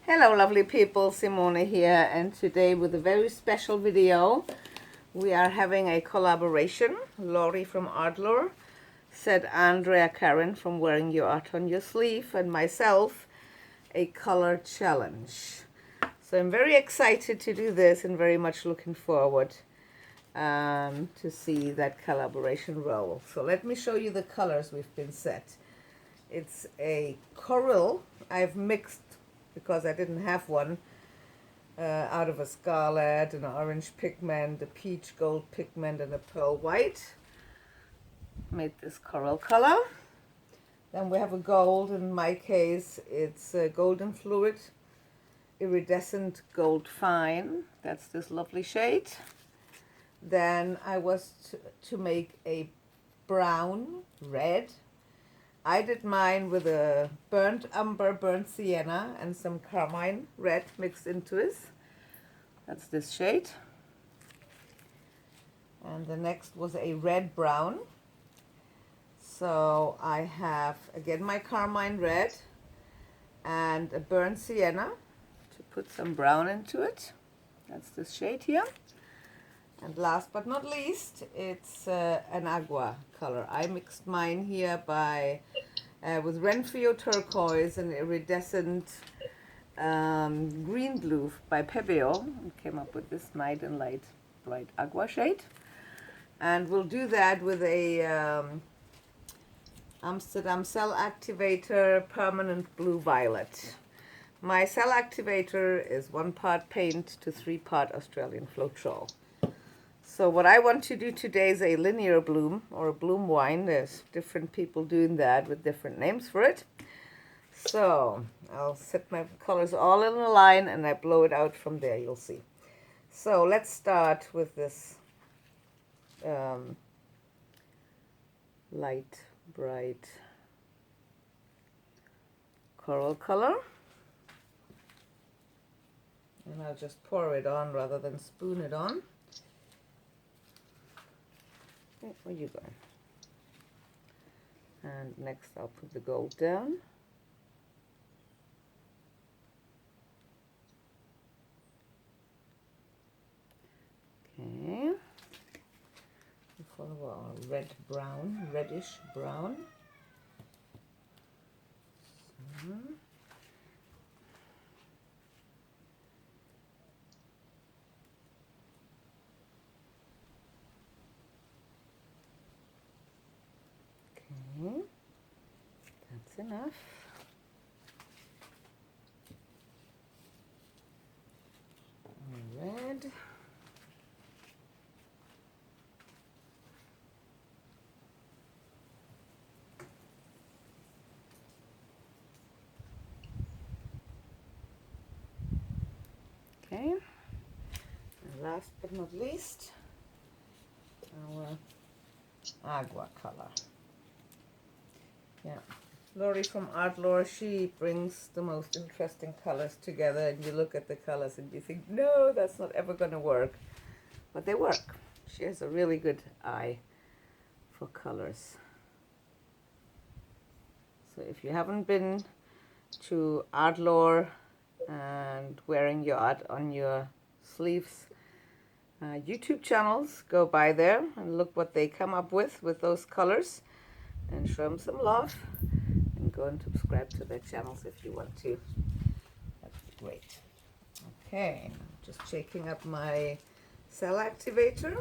Hello lovely people, Simone here, and today with a very special video. We are having a collaboration. Lori from ArtLore, said Andrea Karen from Wearing Your Art on Your Sleeve, and myself a color challenge. So I'm very excited to do this and very much looking forward to see that collaboration roll. So let me show you the colors we've been set. It's a coral. I've mixed, because I didn't have one, out of a scarlet, an orange pigment, a peach gold pigment, and a pearl white. Made this coral color. Then we have a gold. In my case, it's a golden fluid, iridescent gold fine. That's this lovely shade. Then I was to make a brown red. I did mine with a burnt umber, burnt sienna, and some carmine red mixed into it. That's this shade. And the next was a red brown. So I have again my carmine red and a burnt sienna to put some brown into it. That's this shade here. And last but not least, it's an agua color. I mixed mine here with Renfrio turquoise and iridescent green blue by Pebeo, and came up with this night and light bright agua shade. And we'll do that with a Amsterdam Cell Activator Permanent Blue Violet. My cell activator is 1 part paint to 3 part Australian Floetrol. So what I want to do today is a linear bloom, or a bloom wine. There's different people doing that with different names for it. So I'll set my colors all in a line and I blow it out from there, you'll see. So let's start with this light, bright coral color. And I'll just pour it on rather than spoon it on. Where you going? And next I'll put the gold down. Okay. We follow our red brown, reddish brown. So. Okay, that's enough. Red. Okay, and last but not least, our agua color. Yeah, Lori from ArtLore, she brings the most interesting colors together, and you look at the colors and you think, no, that's not ever going to work. But they work. She has a really good eye for colors. So if you haven't been to ArtLore and Wearing Your Art on Your Sleeves YouTube channels, go by there and look what they come up with those colors, and show them some love, and go and subscribe to their channels if you want to. That'd be great. Okay, just shaking up my cell activator.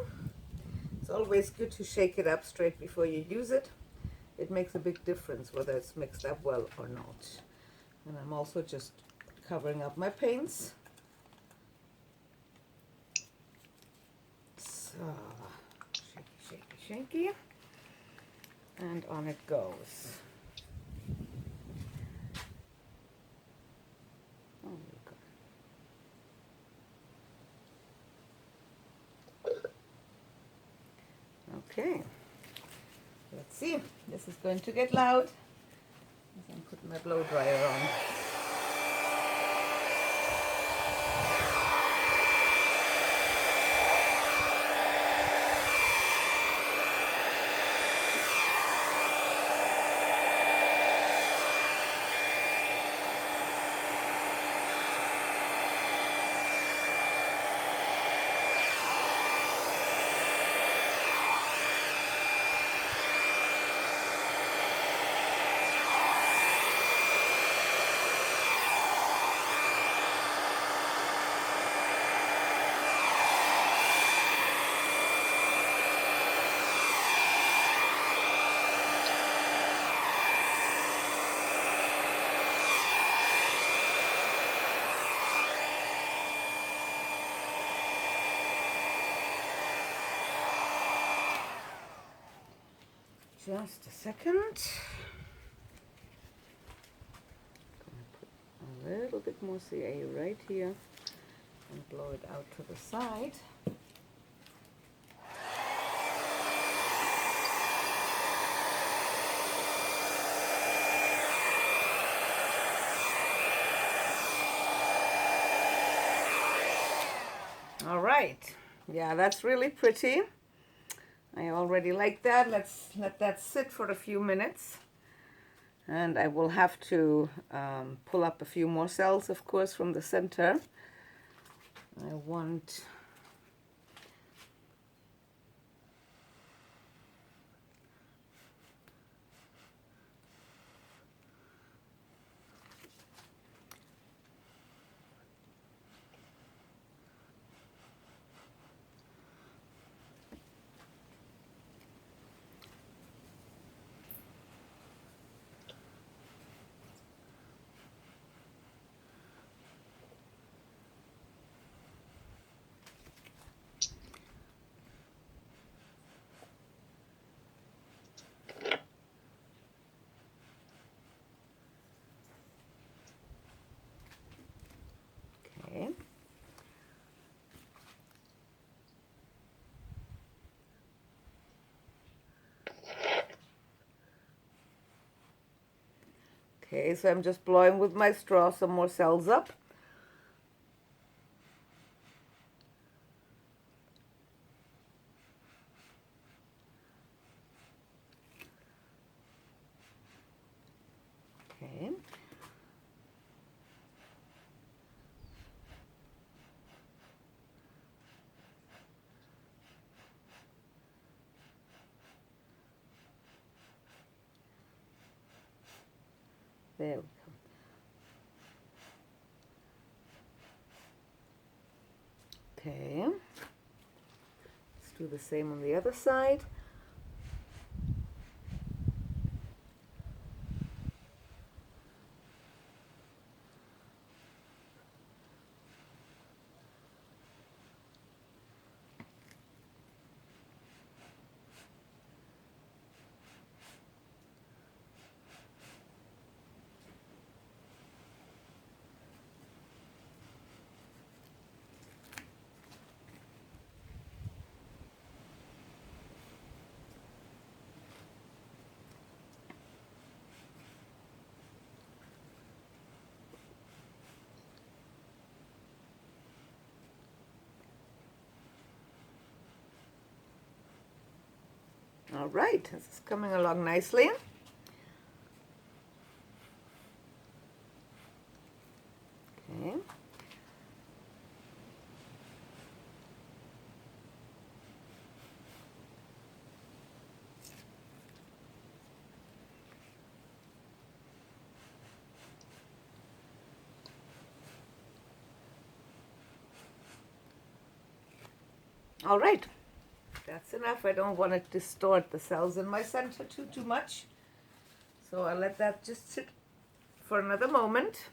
It's always good to shake it up straight before you use it. It makes a big difference whether it's mixed up well or not. And I'm also just covering up my paints. So, shaky, shaky, shaky. And on it goes. Oh, okay, let's see. This is going to get loud as I'm putting my blow dryer on. Just a second. A little bit more CA right here and blow it out to the side. All right, yeah, that's really pretty. I already like that. Let's let that sit for a few minutes. And I will have to pull up a few more cells, of course, from the center. I want okay. Okay, so I'm just blowing with my straw some more cells up. Okay. There we go. Okay. Let's do the same on the other side. All right, this is coming along nicely. Okay. All right, that's enough. I don't want to distort the cells in my center too much. So I'll let that just sit for another moment.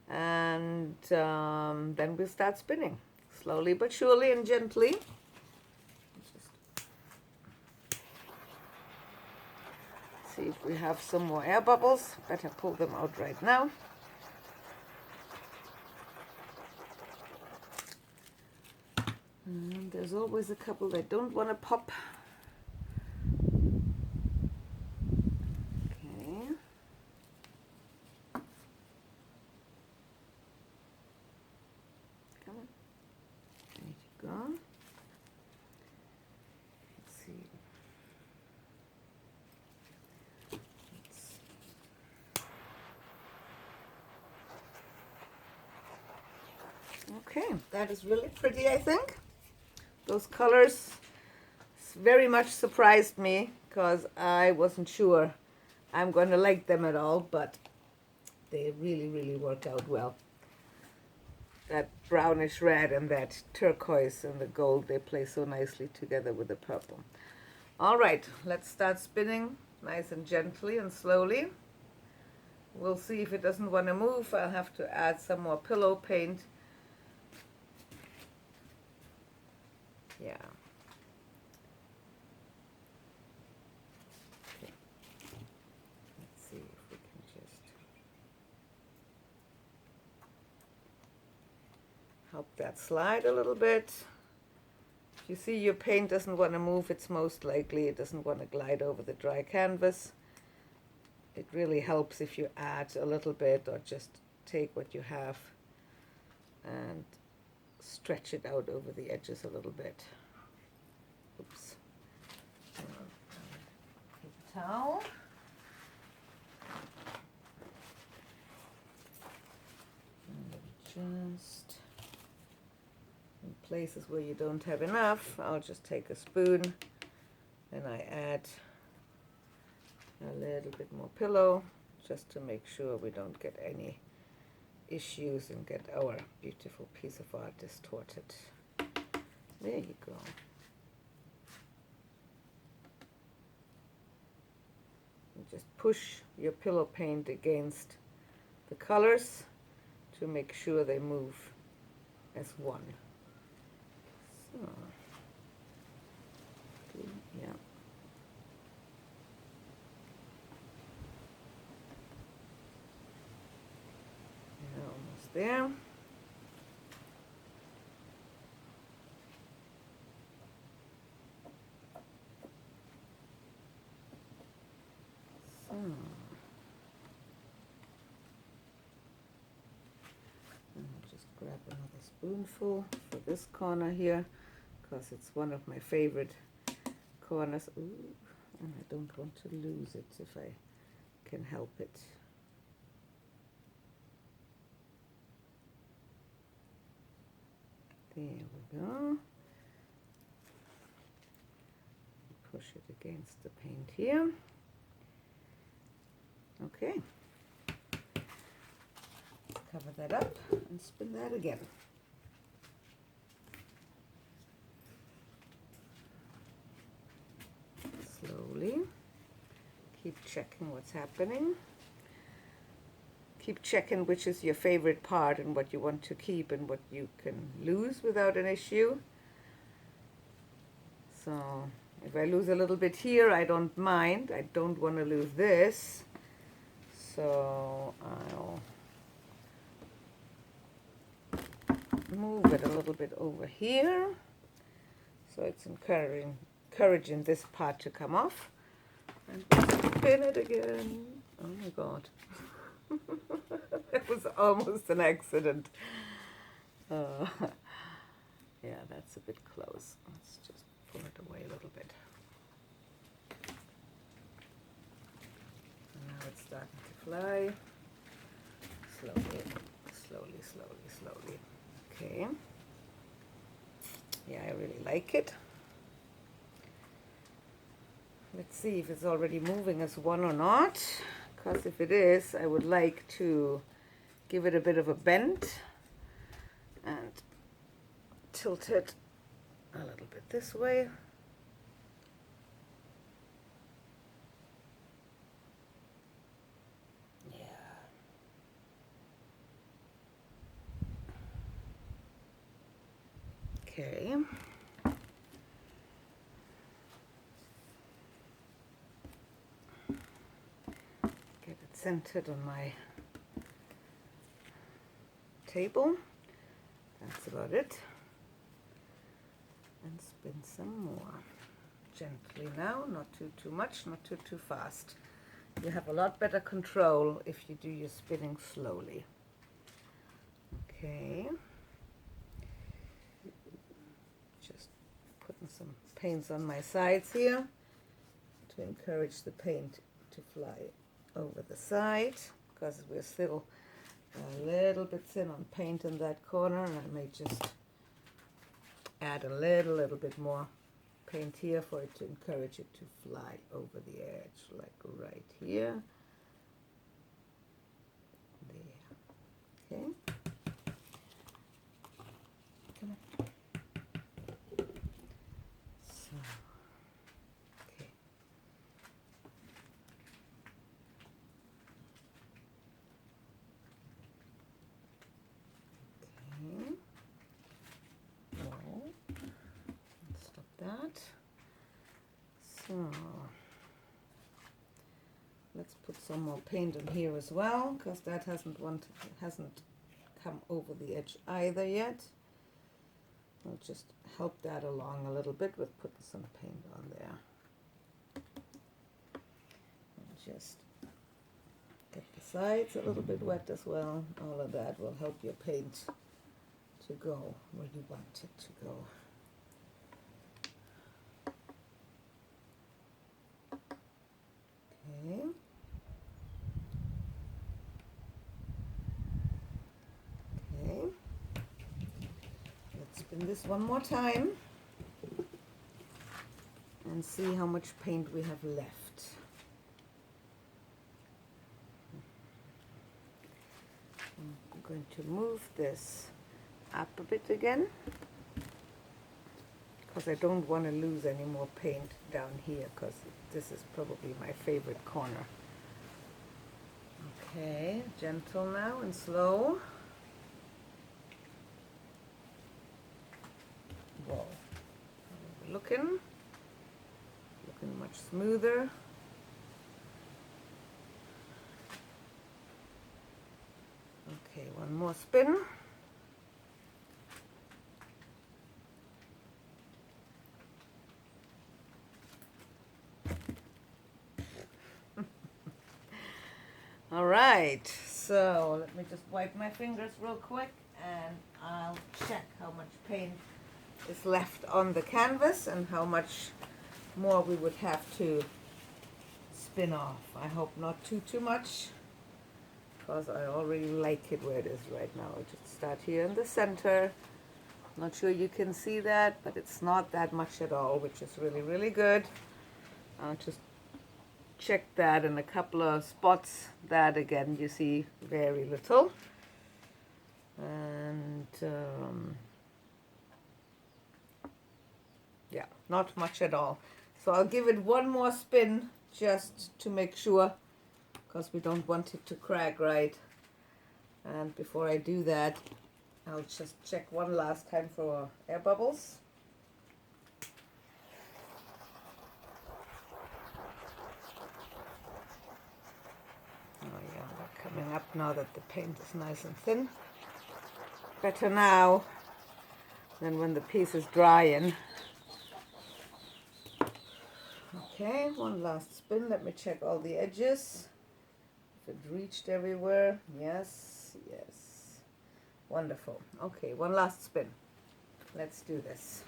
And then we'll start spinning. Slowly but surely and gently. Just see if we have some more air bubbles. Better pull them out right now. And there's always a couple that don't want to pop. Okay. Come on. There you go. Let's see. Okay, that is really pretty, I think. Those colors very much surprised me because I wasn't sure I'm going to like them at all, but they really work out well. That brownish red and that turquoise and the gold, they play so nicely together with the purple. All right, let's start spinning nice and gently and slowly. We'll see if it doesn't want to move. I'll have to add some more pillow paint. Yeah. help that slide a little bit. If you see your paint doesn't want to move, it's most likely it doesn't want to glide over the dry canvas. It really helps if you add a little bit or just take what you have and stretch it out over the edges a little bit. Oops. Paper towel. And just in places where you don't have enough, I'll just take a spoon and I add a little bit more pillow just to make sure we don't get any issues and get our beautiful piece of art distorted. There you go. You just push your pillow paint against the colors to make sure they move as one. So, yeah. Almost there. So, just grab another spoonful for this corner here, because it's one of my favorite corners. Ooh, and I don't want to lose it if I can help it. There we go. Push it against the paint here. Okay. Cover that up and spin that again. Slowly. Keep checking what's happening. Keep checking which is your favorite part and what you want to keep and what you can lose without an issue. So if I lose a little bit here, I don't mind. I don't want to lose this. So I'll move it a little bit over here. So it's encouraging this part to come off. And spin it again. Oh my God. It was almost an accident. Yeah, that's a bit close. Let's just pull it away a little bit. Now it's starting to fly. Slowly, slowly, slowly, slowly. Okay. Yeah, I really like it. Let's see if it's already moving as one or not. Because if it is, I would like to give it a bit of a bend and tilt it a little bit this way. Yeah. Okay. Centered on my table. That's about it. And spin some more. Gently now, not too much, not too fast. You have a lot better control if you do your spinning slowly. Okay. Just putting some paints on my sides here to encourage the paint to fly over the side, because we're still a little bit thin on paint in that corner, and I may just add a little bit more paint here for it to encourage it to fly over the edge, like right here. There. Okay. Come on. So. Okay. Stop that. So let's put some more paint in here as well, because that hasn't come over the edge either yet. I'll just help that along a little bit with putting some paint on there. And just get the sides a little bit wet as well. All of that will help your paint to go where you want it to go. Okay. Okay. Let's spin this one more time and see how much paint we have left. I'm going to move this up a bit again because I don't want to lose any more paint down here, because this is probably my favorite corner. Okay, gentle now and slow. Whoa, looking much smoother. Okay, one more spin. All right, so let me just wipe my fingers real quick and I'll check how much paint is left on the canvas and how much more we would have to spin off. I hope not too much, because I already like it where it is right now. I'll just start here in the center. Not sure you can see that, but it's not that much at all, which is really good. I'll just check that in a couple of spots that again you see very little, and yeah, not much at all. So I'll give it one more spin just to make sure, because we don't want it to crack, right? And before I do that, I'll just check one last time for air bubbles. Oh yeah, they're coming up now that the paint is nice and thin. Better now than when the piece is drying. Okay, one last spin. Let me check all the edges. If it reached everywhere. Yes, yes. Wonderful. Okay, one last spin. Let's do this.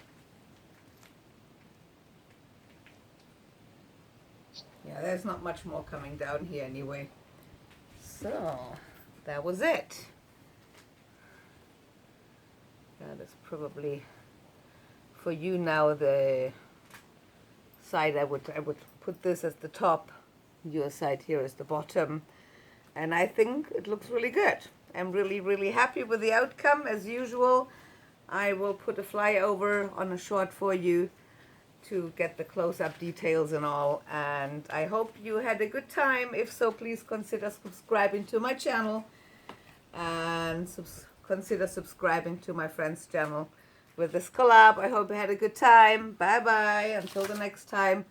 Yeah, there's not much more coming down here anyway. So, that was it. That is probably for you now the side. I would put this as the top, your side here is the bottom, and I think it looks really good. I'm really happy with the outcome. As usual, I will put a flyover on a short for you to get the close-up details and all, and I hope you had a good time. If so, please consider subscribing to my channel and consider subscribing to my friend's channel with this collab. I hope you had a good time. Bye bye, until the next time.